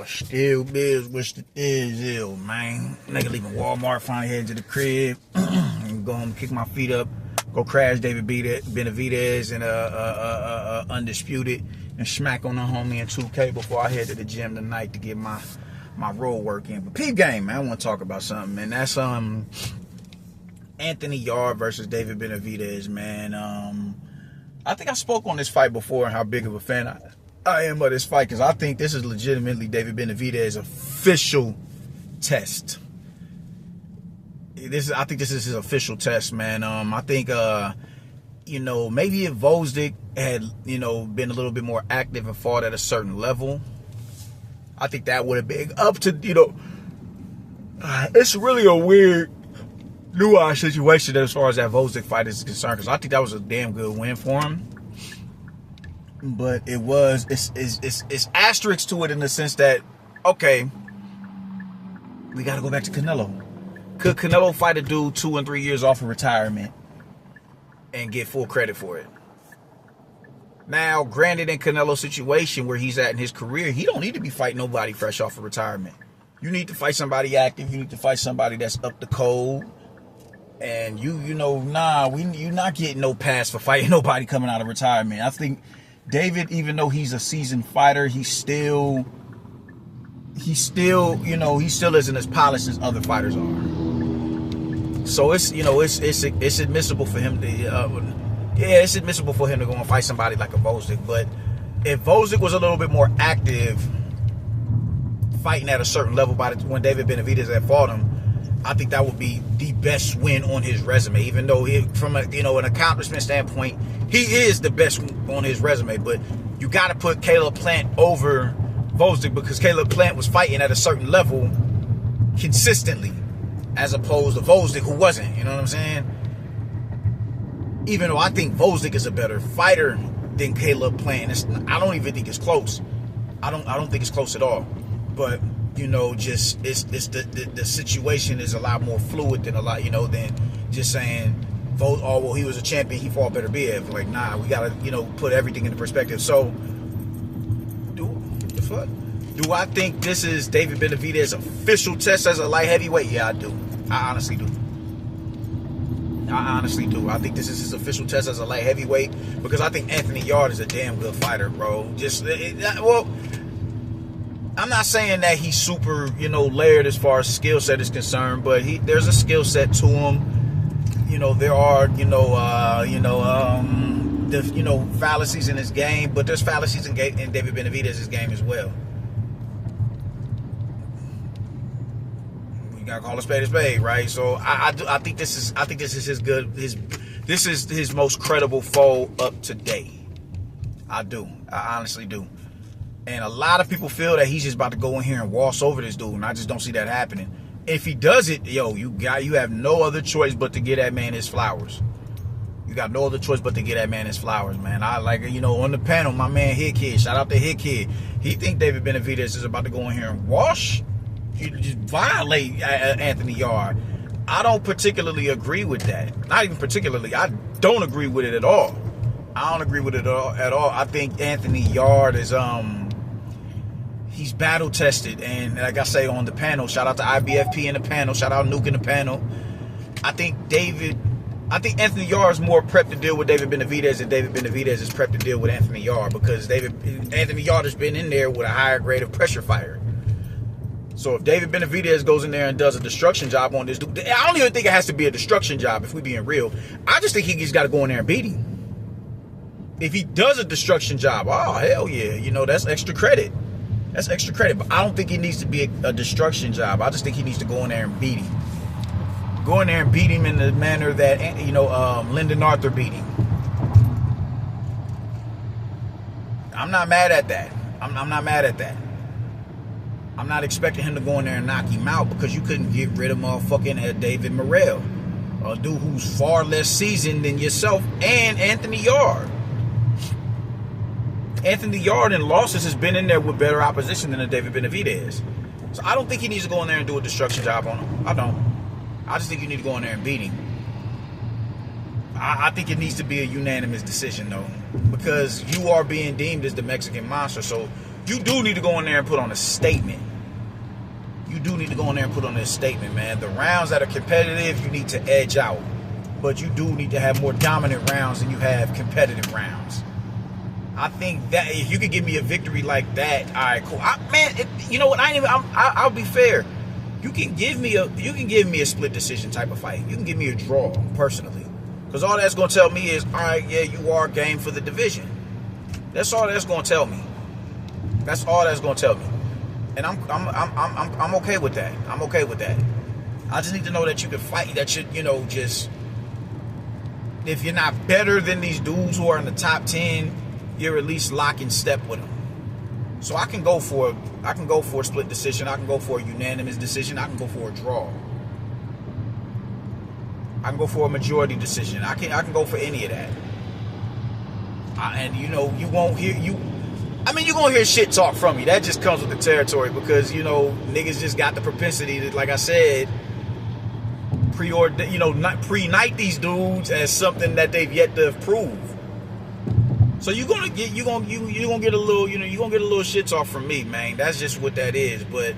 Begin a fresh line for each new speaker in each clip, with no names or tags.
Still biz, what's the deal, man? Nigga leaving Walmart, finally heading to the crib. And go home, kick my feet up, go crash David Benavidez and Undisputed, and smack on the homie in 2K before I head to the gym tonight to get my roll work in. But peep game, man, I want to talk about something, man. That's Anthony Yarde versus David Benavidez, man. I think I spoke on this fight before and how big of a fan I am of this fight, because I think this is legitimately David Benavidez's official test. I think this is his official test, man. I think maybe if Vosdick had been a little bit more active and fought at a certain level, I think that would have been up to it's really a weird nuanced situation as far as that Vosdick fight is concerned, because I think that was a damn good win for him. But it's asterisks to it in the sense that, okay, we got to go back to Canelo. Could Canelo fight a dude 2 and 3 years off of retirement and get full credit for it? Now, granted, in Canelo's situation where he's at in his career, he don't need to be fighting nobody fresh off of retirement. You need to fight somebody active. You need to fight somebody that's up the code. And you're not getting no pass for fighting nobody coming out of retirement. I think David, even though he's a seasoned fighter, he still isn't as polished as other fighters are. So it's admissible for him to it's admissible for him to go and fight somebody like a Vosdick. But if Vosdick was a little bit more active, fighting at a certain level when David Benavidez had fought him, I think that would be the best win on his resume. Even though from an accomplishment standpoint, he is the best on his resume. But you got to put Caleb Plant over Vosdick, because Caleb Plant was fighting at a certain level consistently, as opposed to Vosdick, who wasn't. You know what I'm saying? Even though I think Vosdick is a better fighter than Caleb Plant, I don't even think it's close. I don't think it's close at all. But just the situation is a lot more fluid than than just saying, he was a champion, he fought better BF. Like, nah, we gotta put everything into perspective. So, do I think this is David Benavidez's official test as a light heavyweight? Yeah, I do. I honestly do. I think this is his official test as a light heavyweight, because I think Anthony Yarde is a damn good fighter, bro. I'm not saying that he's super, layered as far as skill set is concerned, but there's a skill set to him. There are, fallacies in his game, but there's fallacies in David Benavidez's game as well. You gotta call a spade, right? So I think this is his most credible foe up to date. I honestly do. And a lot of people feel that he's just about to go in here and waltz over this dude, and I just don't see that happening. If he does it, you have no other choice but to get that man his flowers. You got no other choice but to get that man his flowers, man. I on the panel, my man Hit Kid, shout out to Hit Kid. He think David Benavidez is about to go in here and just violate Anthony Yarde. I don't particularly agree with that. Not even particularly. I don't agree with it at all. I don't agree with it at all. I think Anthony Yarde is he's battle tested, and like I say on the panel, shout out to IBFP in the panel, shout out Nuke in the panel. I think Anthony Yarde is more prepped to deal with David Benavidez than David Benavidez is prepped to deal with Anthony Yarde, because Anthony Yarde has been in there with a higher grade of pressure fighter. So if David Benavidez goes in there and does a destruction job on this dude, I don't even think it has to be a destruction job if we're being real. I just think he just got to go in there and beat him. If he does a destruction job, oh hell yeah, that's extra credit. That's extra credit. But I don't think it needs to be a destruction job. I just think he needs to go in there and beat him. Go in there and beat him in the manner that Lyndon Arthur beat him. I'm not mad at that. I'm not mad at that. I'm not expecting him to go in there and knock him out, because you couldn't get rid of motherfucking David Morrell, a dude who's far less seasoned than yourself and Anthony Yarde. Anthony Yarde in losses has been in there with better opposition than a David Benavidez. So I don't think he needs to go in there and do a destruction job on him. I don't. I just think you need to go in there and beat him. I think it needs to be a unanimous decision, though, because you are being deemed as the Mexican monster. So you do need to go in there and put on a statement. You do need to go in there and put on a statement, man. The rounds that are competitive, you need to edge out. But you do need to have more dominant rounds than you have competitive rounds. I think that if you could give me a victory like that, all right, cool. You know what? I'll be fair. You can give me a split decision type of fight. You can give me a draw personally, because all that's gonna tell me is, all right, yeah, you are game for the division. That's all that's gonna tell me. That's all that's gonna tell me, and I'm okay with that. I'm okay with that. I just need to know that you can fight. That you just, if you're not better than these dudes who are in the top 10, you're at least lock in step with them. So I can go for a split decision. I can go for a unanimous decision. I can go for a draw. I can go for a majority decision. I can go for any of that. And you won't hear you're gonna hear shit talk from me. That just comes with the territory, because niggas just got the propensity to, like I said, pre-night these dudes as something that they've yet to prove. So you're gonna get a little shit talk from me, man. That's just what that is. But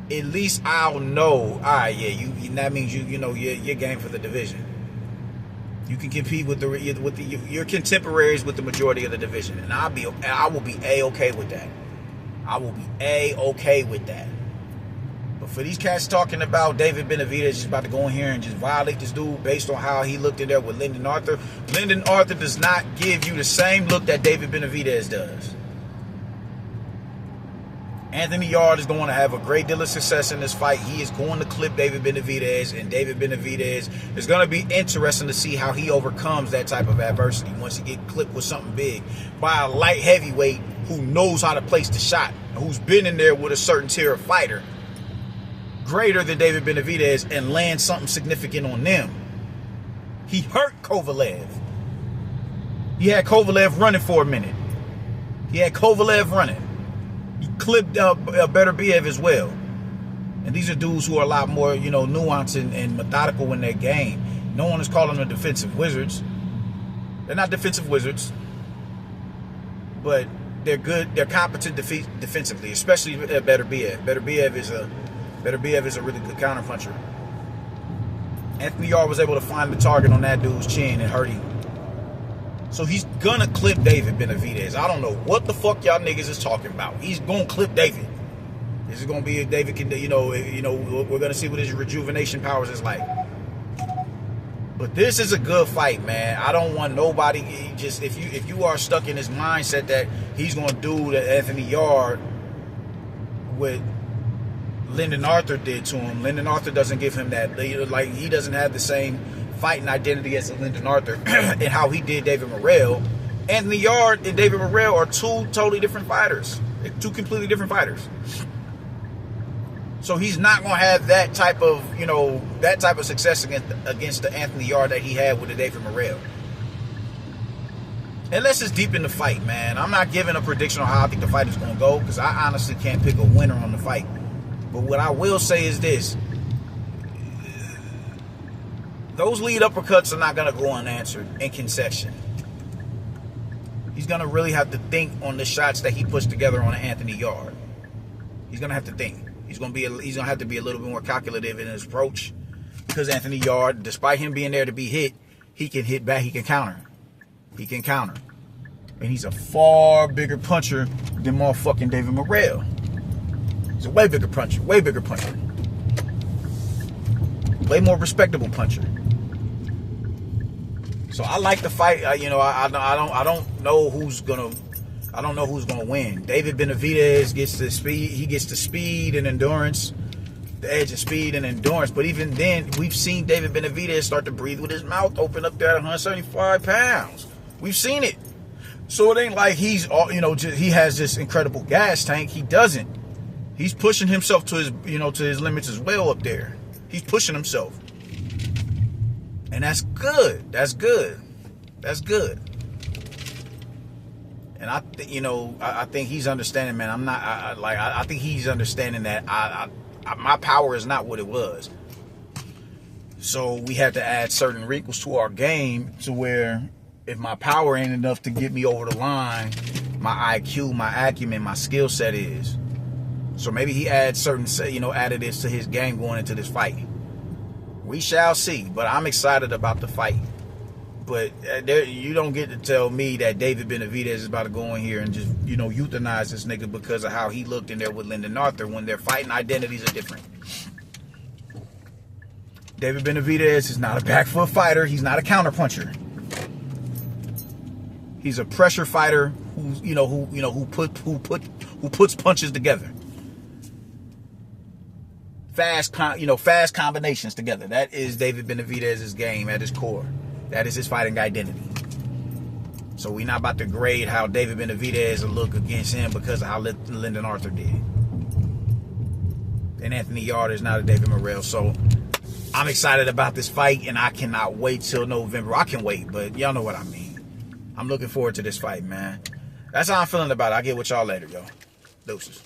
at least I'll know. All right, yeah, that means you're game for the division. You can compete with your contemporaries with the majority of the division, and I will be A-okay with that. I will be A-okay with that. But for these cats talking about David Benavidez just about to go in here and just violate this dude based on how he looked in there with Lyndon Arthur does not give you the same look that David Benavidez does. Anthony Yarde is going to have a great deal of success in this fight. He is going to clip David Benavidez, and David Benavidez is going to be interesting to see how he overcomes that type of adversity once he gets clipped with something big by a light heavyweight who knows how to place the shot, who's been in there with a certain tier of fighter greater than David Benavidez and land something significant on them. He hurt Kovalev. He had Kovalev running for a minute. He clipped Beterbiev as well. And these are dudes who are a lot more, nuanced and methodical in their game. No one is calling them defensive wizards. They're not defensive wizards, but they're good. They're competent defensively, especially Beterbiev. Beterbiev is a really good counterpuncher. Anthony Yarde was able to find the target on that dude's chin and hurt him. So he's gonna clip David Benavidez. I don't know what the fuck y'all niggas is talking about. He's gonna clip David. This is gonna be if David can, we're gonna see what his rejuvenation powers is like. But this is a good fight, man. I don't want nobody if you are stuck in this mindset that he's gonna do to Anthony Yarde what Lyndon Arthur did to him. Lyndon Arthur doesn't give him that. He doesn't have the same fighting identity as Lyndon Arthur and how he did David Morrell. Anthony Yarde and David Morrell are two totally different fighters. Two completely different fighters. So he's not going to have that type of, success against the Anthony Yarde that he had with the David Morrell. Unless it's deep in the fight, man. I'm not giving a prediction on how I think the fight is going to go, because I honestly can't pick a winner on the fight. But what I will say is this. Those lead uppercuts are not going to go unanswered in concession. He's going to really have to think on the shots that he puts together on Anthony Yarde. He's going to have to think. He's going to have to be a little bit more calculative in his approach, because Anthony Yarde, despite him being there to be hit, he can hit back. He can counter. And he's a far bigger puncher than motherfucking David Morrell. He's a way bigger puncher. Way more respectable puncher. So I like the fight. I don't know who's gonna win. David Benavidez gets the speed. He gets the speed and endurance, the edge of speed and endurance. But even then, we've seen David Benavidez start to breathe with his mouth open up there at 175 pounds. We've seen it. So it ain't like he has this incredible gas tank. He doesn't. He's pushing himself to his limits as well up there. He's pushing himself. And that's good. And I think he's understanding, man. I think he's understanding that my power is not what it was. So we have to add certain wrinkles to our game to where if my power ain't enough to get me over the line, my IQ, my acumen, my skill set is. So maybe he adds certain, additives to his game going into this fight. We shall see. But I'm excited about the fight. But you don't get to tell me that David Benavidez is about to go in here and just, euthanize this nigga because of how he looked in there with Lyndon Arthur when their fighting identities are different. David Benavidez is not a back foot fighter. He's not a counter puncher. He's a pressure fighter who puts punches together. Fast combinations together. That is David Benavidez's game at his core. That is his fighting identity. So we're not about to grade how David Benavidez will look against him because of how Lyndon Arthur did. And Anthony Yarde is not a David Morrell. So I'm excited about this fight, and I cannot wait till November. I can wait, but y'all know what I mean. I'm looking forward to this fight, man. That's how I'm feeling about it. I'll get with y'all later, yo. Deuces.